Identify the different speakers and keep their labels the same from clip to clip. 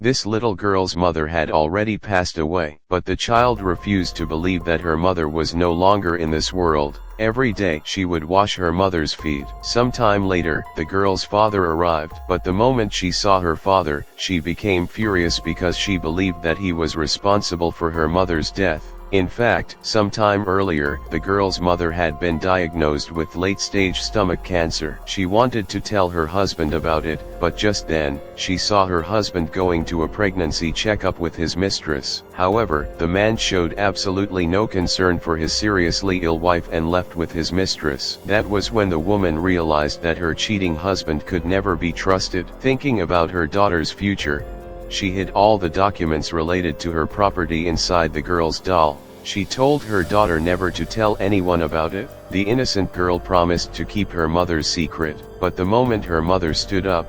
Speaker 1: This little girl's mother had already passed away, but the child refused to believe that her mother was no longer in this world. Every day she would wash her mother's feet. Sometime later, the girl's father arrived, but the moment she saw her father, she became furious because she believed that he was responsible for her mother's death. In fact, sometime earlier, the girl's mother had been diagnosed with late-stage stomach cancer. She wanted to tell her husband about it, but just then, she saw her husband going to a pregnancy checkup with his mistress. However, the man showed absolutely no concern for his seriously ill wife and left with his mistress. That was when the woman realized that her cheating husband could never be trusted. Thinking about her daughter's future, she hid all the documents related to her property inside the girl's doll. She told her daughter never to tell anyone about it. The innocent girl promised to keep her mother's secret, but the moment her mother stood up,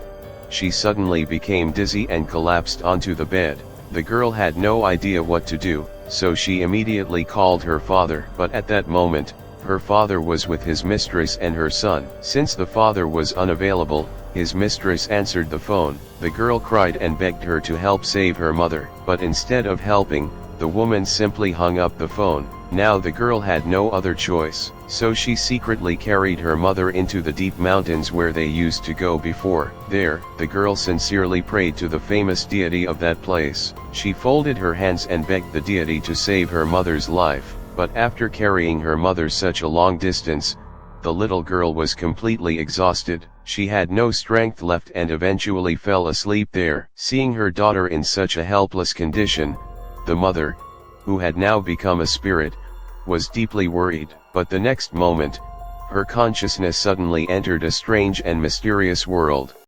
Speaker 1: she suddenly became dizzy and collapsed onto the bed. The girl had no idea what to do, so she immediately called her father. But at that moment, her father was with his mistress and her son. Since the father was unavailable, his mistress answered the phone. The girl cried and begged her to help save her mother, but instead of helping, the woman simply hung up the phone. Now the girl had no other choice, so she secretly carried her mother into the deep mountains where they used to go before. There, the girl sincerely prayed to the famous deity of that place. She folded her hands and begged the deity to save her mother's life, but after carrying her mother such a long distance, the little girl was completely exhausted. She had no strength left and eventually fell asleep there. Seeing her daughter in such a helpless condition, the mother, who had now become a spirit, was deeply worried. But the next moment, her consciousness suddenly entered a strange and mysterious world.